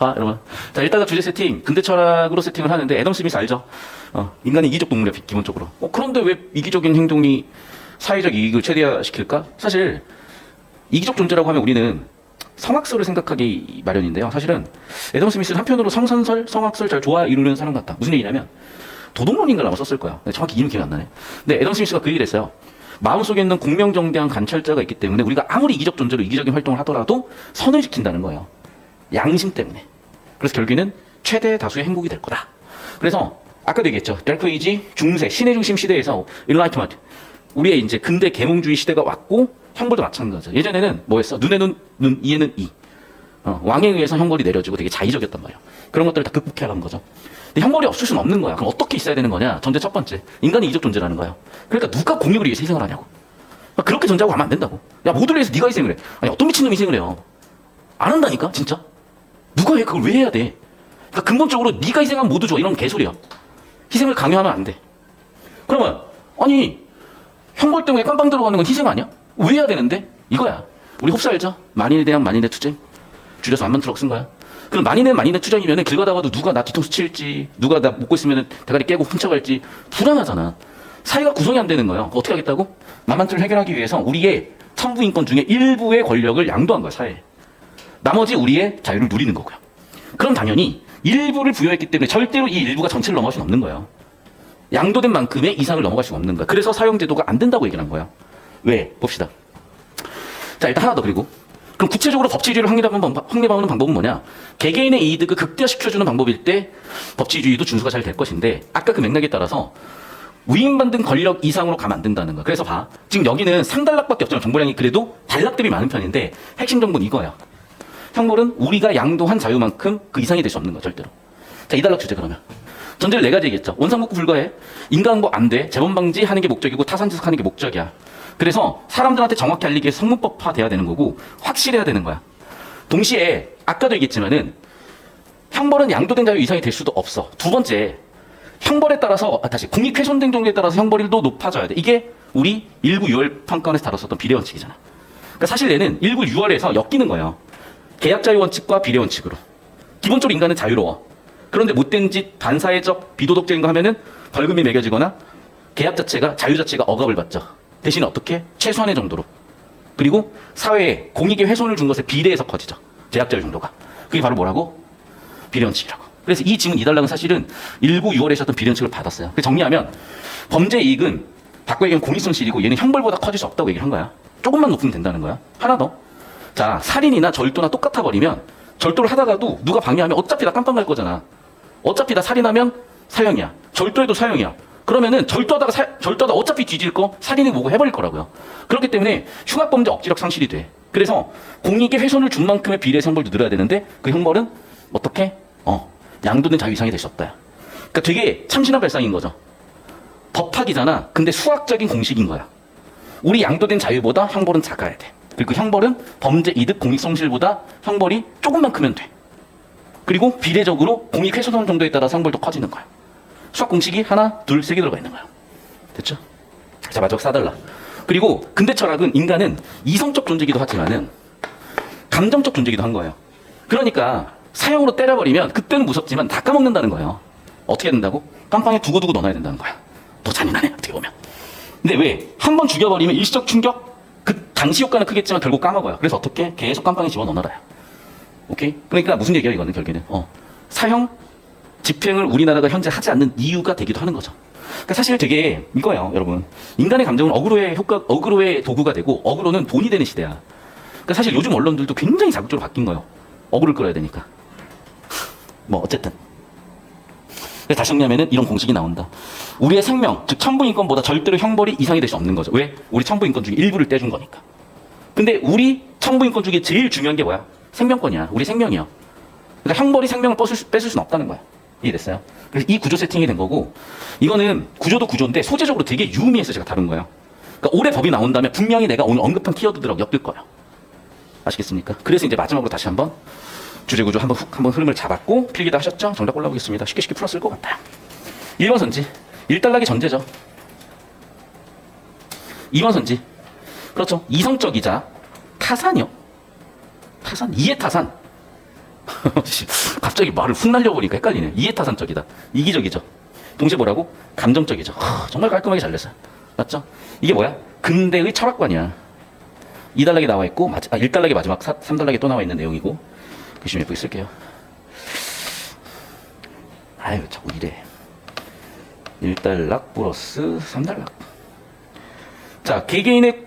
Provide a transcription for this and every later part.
여러분. 자, 일단은 주제 세팅, 근대 철학으로 세팅을 하는데, 애덤 스미스 알죠? 인간은 이기적 동물이야, 기본적으로. 그런데 왜 이기적인 행동이 사회적 이익을 최대화시킬까? 사실, 이기적 존재라고 하면 우리는 성악설을 생각하기 마련인데요. 사실은, 애덤 스미스는 한편으로 성선설, 성악설 잘 좋아 이루는 사람 같다. 무슨 얘기냐면, 도덕론인가를 아마 썼을 거야. 정확히 이름 기억이 안 나네. 근데 애덤 스미스가 그 얘기를 했어요. 마음속에 있는 공명정대한 관찰자가 있기 때문에 우리가 아무리 이기적 존재로 이기적인 활동을 하더라도 선을 지킨다는 거예요. 양심 때문에. 그래서 결국에는 최대 다수의 행복이 될 거다. 그래서 아까도 얘기했죠. 다크에이지 중세 신의 중심 시대에서 일라이트먼트 우리의 이제 근대 계몽주의 시대가 왔고 형벌도 마찬가지죠. 예전에는 뭐였어? 눈에는 눈, 이에는 이. 왕에 의해서 형벌이 내려지고 되게 자의적이었단 말이에요. 그런 것들을 다 극복해간 거죠. 근데 형벌이 없을 수는 없는 거야. 그럼 어떻게 있어야 되는 거냐? 전제 첫 번째. 인간이 이기적 존재라는 거예요. 그러니까 누가 공익을 위해서 희생을 하냐고. 그렇게 전제하고 하면 안 된다고. 야, 모두를 위해서 네가 희생을 해. 아니, 어떤 미친놈이 희생을 해요. 안 한다니까, 진짜. 누가 해? 그걸 왜 해야 돼? 그러니까 근본적으로 네가 희생하면 모두 좋아. 이런 개소리야. 희생을 강요하면 안 돼. 그러면 아니 형벌 때문에 깜빵 들어가는 건 희생 아니야? 왜 해야 되는데? 이거야. 우리 흡사 알죠? 만인에 대한 만인의 투쟁. 줄여서 안만 트럭 쓴 거야. 그럼 만인의 투쟁이면은 길 가다가도 누가 나 뒤통수 칠지, 누가 나 먹고 있으면은 대가리 깨고 훔쳐갈지 불안하잖아. 사회가 구성이 안 되는 거예요. 어떻게 하겠다고? 만만트를 해결하기 위해서 우리의 천부 인권 중에 일부의 권력을 양도한 거야, 사회에. 나머지 우리의 자유를 누리는 거고요. 그럼 당연히 일부를 부여했기 때문에 절대로 이 일부가 전체를 넘어갈 수는 없는 거예요. 양도된 만큼의 이상을 넘어갈 수가 없는 거야. 그래서 사형제도가 안 된다고 얘기를 한 거야. 왜? 봅시다. 자, 일단 하나 더 그리고. 그럼 구체적으로 법치주의를 확립하는 방법은 뭐냐? 개개인의 이득을 극대화시켜주는 방법일 때 법치주의도 준수가 잘 될 것인데 아까 그 맥락에 따라서 위임받은 권력 이상으로 가면 안 된다는 거야. 그래서 봐. 지금 여기는 상단락밖에 없잖아. 정보량이 그래도 단락들이 많은 편인데 핵심 정보는 이거야. 형벌은 우리가 양도한 자유만큼 그 이상이 될 수 없는 거야, 절대로. 자, 2단락 주제 그러면. 전제를 4가지 얘기했죠. 원상복구 불가해. 인간항복 안 돼. 재범 방지하는 게 목적이고 타산지석하는 게 목적이야. 그래서 사람들한테 정확히 알리기 위해서 성문법화 돼야 되는 거고 확실해야 되는 거야. 동시에 아까도 얘기했지만은 형벌은 양도된 자유 이상이 될 수도 없어. 두 번째, 형벌에 따라서 다시 공익 훼손된 정도에 따라서 형벌도 높아져야 돼. 이게 우리 1구 6월 판권에서 다뤘었던 비례 원칙이잖아. 그러니까 사실 얘는 1구 6월에서 엮이는 거예요. 계약 자유 원칙과 비례 원칙으로. 기본적으로 인간은 자유로워. 그런데 못된 짓, 반사회적, 비도덕적인 거 하면은 벌금이 매겨지거나 계약 자체가, 자유 자체가 억압을 받죠. 대신 어떻게? 최소한의 정도로. 그리고 사회에 공익의 훼손을 준 것에 비례해서 커지죠. 제약 자유 정도가. 그게 바로 뭐라고? 비례 원칙이라고. 그래서 이 지문 2단락은 사실은 1구 6월에 있었던 비례 원칙을 받았어요. 그래서 정리하면 범죄 이익은 바꿔 얘기하면 공익손실이고 얘는 형벌보다 커질 수 없다고 얘기를 한 거야. 조금만 높으면 된다는 거야. 하나 더. 자, 살인이나 절도나 똑같아 버리면 절도를 하다가도 누가 방해하면 어차피 다 깜빵 갈 거잖아. 어차피 다 살인하면 사형이야. 절도해도 사형이야. 그러면은 절도하다 어차피 뒤질 거 살인이 뭐고 해버릴 거라고요. 그렇기 때문에 흉악범죄 억지력 상실이 돼. 그래서 공익에 훼손을 준 만큼의 비례 형벌도 늘어야 되는데 그 형벌은 어떻게? 양도된 자유 이상이 될 수 없다. 그러니까 되게 참신한 발상인 거죠. 법학이잖아. 근데 수학적인 공식인 거야. 우리 양도된 자유보다 형벌은 작아야 돼. 그리고 형벌은 범죄 이득 공익 손실보다 형벌이 조금만 크면 돼. 그리고 비례적으로 공익 훼손 정도에 따라서 형벌도 커지는 거야. 수학 공식이 하나, 둘, 3개 들어가 있는 거야. 됐죠? 자, 마지막 4달러. 그리고 근대 철학은 인간은 이성적 존재이기도 하지만은 감정적 존재이기도 한 거예요. 그러니까 사형으로 때려버리면 그때는 무섭지만 다 까먹는다는 거예요. 어떻게 된다고? 깜빵에 두고두고 넣어놔야 된다는 거야. 더 잔인하네, 어떻게 보면. 근데 왜? 한 번 죽여버리면 일시적 충격? 그 당시 효과는 크겠지만 결국 까먹어요. 그래서 어떻게? 계속 깜빵에 집어넣어놔요. 오케이? 그러니까 무슨 얘기야, 이거는 결국에는. 사형 집행을 우리나라가 현재 하지 않는 이유가 되기도 하는 거죠. 그러니까 사실 되게 이거예요, 여러분. 인간의 감정은 어그로의 도구가 되고, 어그로는 돈이 되는 시대야. 그러니까 사실 요즘 언론들도 굉장히 자극적으로 바뀐 거예요. 어그로를 끌어야 되니까. 어쨌든. 그래서 다시 정리하면은 이런 공식이 나온다. 우리의 생명, 즉 천부인권보다 절대로 형벌이 이상이 될 수 없는 거죠. 왜? 우리 천부인권 중에 일부를 떼준 거니까. 근데 우리 천부인권 중에 제일 중요한 게 뭐야? 생명권이야. 우리 생명이야. 그러니까 형벌이 생명을 뺏을 수는 없다는 거야. 이해됐어요? 그래서 이 구조 세팅이 된 거고, 이거는 구조도 구조인데 소재적으로 되게 유의미해서 제가 다룬 거예요. 그러니까 올해 법이 나온다면 분명히 내가 오늘 언급한 키워드들하고 엮일 거예요. 아시겠습니까? 그래서 이제 마지막으로 다시 한번 주제 구조 한번 흐름을 잡았고, 필기도 하셨죠? 정답 골라보겠습니다. 쉽게 풀었을 것 같아요. 1번 선지. 1단락이 전제죠. 2번 선지. 그렇죠. 이성적이자 타산이요. 타산. 이해타산. 갑자기 말을 훅 날려보니까 헷갈리네. 이해타산적이다. 이기적이죠. 동시에 뭐라고? 감정적이죠. 정말 깔끔하게 잘 냈어요. 맞죠? 이게 뭐야? 근대의 철학관이야. 2단락에 나와 있고, 1단락에 마지막 3단락에 또 나와 있는 내용이고, 글씨 예쁘게 쓸게요. 아유, 자꾸 이래. 1단락 플러스 3단락. 자, 개개인의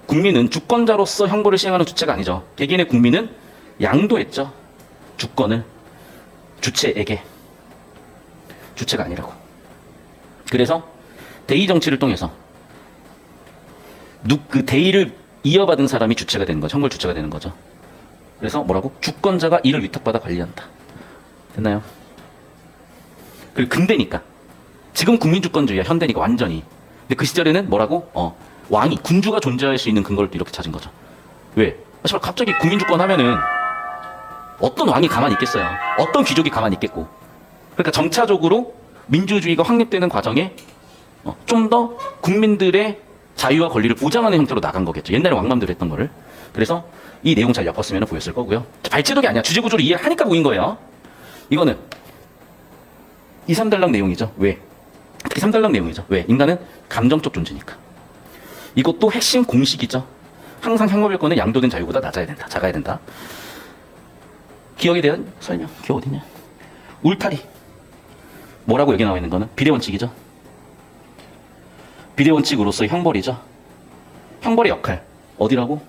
국민은 주권자로서 형벌을 시행하는 주체가 아니죠. 개개인의 국민은 양도했죠. 주권을 주체에게. 주체가 아니라고. 그래서 대의 정치를 통해서 그 대의를 이어받은 사람이 주체가 되는 거죠. 형벌 주체가 되는 거죠. 그래서 뭐라고? 주권자가 이를 위탁받아 관리한다. 됐나요? 그리고 근대니까. 지금 국민주권주의야. 현대니까 완전히. 근데 그 시절에는 뭐라고? 왕이, 군주가 존재할 수 있는 근거를 또 이렇게 찾은 거죠. 왜? 갑자기 국민주권 하면은 어떤 왕이 가만히 있겠어요? 어떤 귀족이 가만히 있겠고. 그러니까 점차적으로 민주주의가 확립되는 과정에 좀 더 국민들의 자유와 권리를 보장하는 형태로 나간 거겠죠. 옛날에 왕맘대로 했던 거를. 그래서 이 내용 잘 엿봤으면 보였을 거고요. 발제독이 아니야. 주제구조를 이해하니까 보인 거예요. 이거는 2, 3단락 내용이죠. 왜? 특히 3단락 내용이죠. 왜? 인간은 감정적 존재니까. 이것도 핵심 공식이죠. 항상 형벌권은 양도된 자유보다 낮아야 된다. 작아야 된다. 기억에 대한 설명. 기억 어디냐? 울타리. 뭐라고 여기 나와 있는 거는? 비례원칙이죠. 비례원칙으로서의 형벌이죠. 형벌의 역할. 어디라고?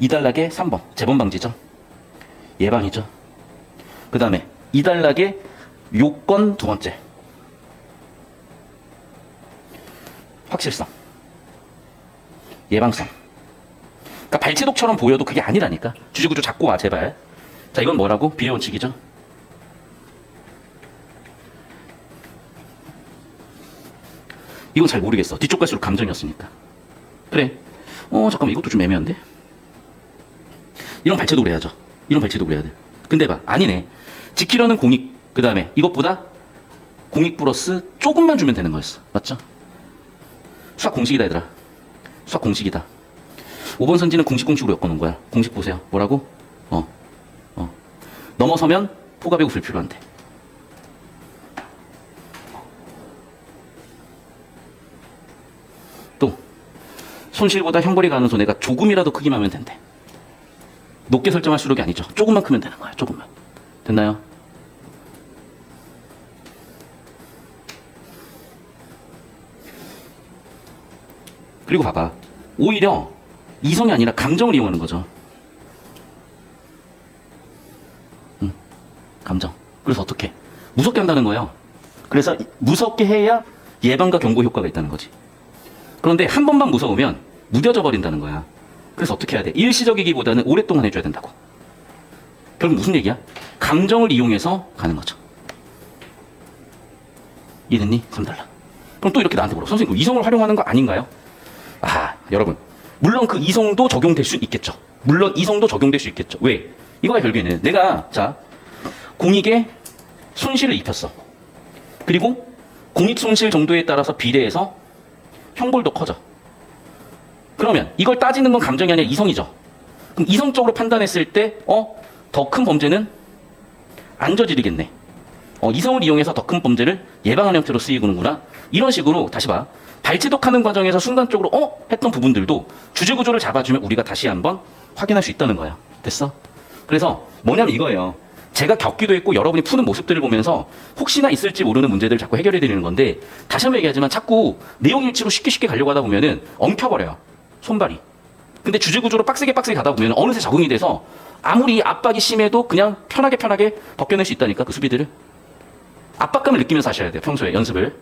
2단락의 3번. 재범방지죠. 예방이죠. 그 다음에 2단락의 요건 두 번째. 확실성. 예방성. 그러니까 발제독처럼 보여도 그게 아니라니까. 주제구조 잡고 와, 제발. 자, 이건 뭐라고? 비례원칙이죠. 이건 잘 모르겠어. 뒤쪽 갈수록 감정이었으니까. 그래. 잠깐만, 이것도 좀 애매한데? 이런 발제독을 해야죠. 이런 발제독을 해야 돼. 근데 봐, 아니네. 지키려는 공익, 그 다음에 이것보다 공익 플러스 조금만 주면 되는 거였어. 맞죠? 수학 공식이다, 얘들아. 수학 공식이다. 5번 선지는 공식으로 엮어놓은 거야. 공식 보세요. 뭐라고? 넘어서면 포괄배고 불필요한데. 또 손실보다 형벌이 가는 손해가 조금이라도 크기만 하면 된대. 높게 설정할수록이 아니죠. 조금만 크면 되는 거야. 조금만. 됐나요? 그리고 봐봐. 오히려 이성이 아니라 감정을 이용하는 거죠. 감정. 그래서 어떻게? 무섭게 한다는 거예요. 그래서 무섭게 해야 예방과 경고 효과가 있다는 거지. 그런데 한 번만 무서우면 무뎌져 버린다는 거야. 그래서 어떻게 해야 돼? 일시적이기보다는 오랫동안 해줘야 된다고. 결국 무슨 얘기야? 감정을 이용해서 가는 거죠. 이해됐니? 3달러. 그럼 또 이렇게 나한테 물어. 선생님, 이성을 활용하는 거 아닌가요? 여러분. 물론 그 이성도 적용될 수 있겠죠. 물론 이성도 적용될 수 있겠죠. 왜? 이거야 결국에는. 내가, 공익에 손실을 입혔어. 그리고 공익 손실 정도에 따라서 비례해서 형벌도 커져. 그러면 이걸 따지는 건 감정이 아니라 이성이죠. 그럼 이성적으로 판단했을 때, 더 큰 범죄는 안 저지르겠네. 이성을 이용해서 더 큰 범죄를 예방하는 형태로 쓰이는구나. 이런 식으로 다시 봐. 발제독하는 과정에서 순간적으로 했던 부분들도 주제구조를 잡아주면 우리가 다시 한번 확인할 수 있다는 거야. 됐어? 그래서 뭐냐면 이거예요. 제가 겪기도 했고 여러분이 푸는 모습들을 보면서 혹시나 있을지 모르는 문제들을 자꾸 해결해 드리는 건데, 다시 한번 얘기하지만 자꾸 내용 일치로 쉽게 가려고 하다 보면은 엉켜버려요. 손발이. 근데 주제구조로 빡세게 가다 보면 어느새 적응이 돼서 아무리 압박이 심해도 그냥 편하게 벗겨낼 수 있다니까. 그 수비들을. 압박감을 느끼면서 하셔야 돼요. 평소에 연습을.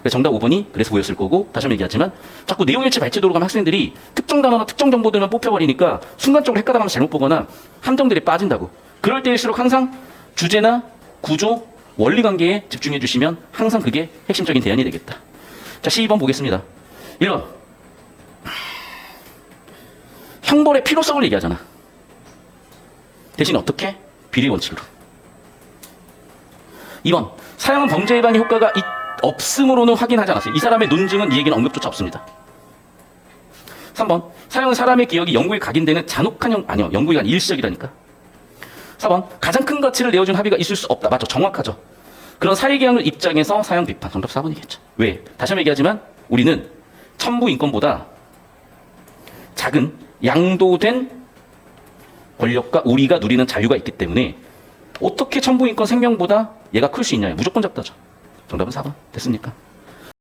정답 5번이 그래서 보였을 거고, 다시 한번 얘기하지만 자꾸 내용일치 발제도로 가면 학생들이 특정 단어나 특정 정보들만 뽑혀버리니까 순간적으로 헷갈아가면서 잘못 보거나 함정들이 빠진다고. 그럴 때일수록 항상 주제나 구조, 원리관계에 집중해 주시면 항상 그게 핵심적인 대안이 되겠다. 자, 12번 보겠습니다. 1번. 형벌의 필요성을 얘기하잖아. 대신 어떻게? 비례원칙으로. 2번. 사형은 범죄 예방의 효과가 없음으로는 확인하지 않았어요. 이 사람의 논증은 이 얘기는 언급조차 없습니다. 3번. 사형은 사람의 기억이 영구에 각인되는 잔혹한 아니요. 영구가 일시적이라니까. 4번. 가장 큰 가치를 내어준 합의가 있을 수 없다. 맞죠. 정확하죠. 그런 사회계약률 입장에서 사형 비판. 정답 4번이겠죠. 왜? 다시 한번 얘기하지만 우리는 첨부 인권보다 작은 양도된 권력과 우리가 누리는 자유가 있기 때문에 어떻게 첨부 인권 생명보다 얘가 클 수 있냐. 무조건 작다죠. 정답은 4번. 됐습니까?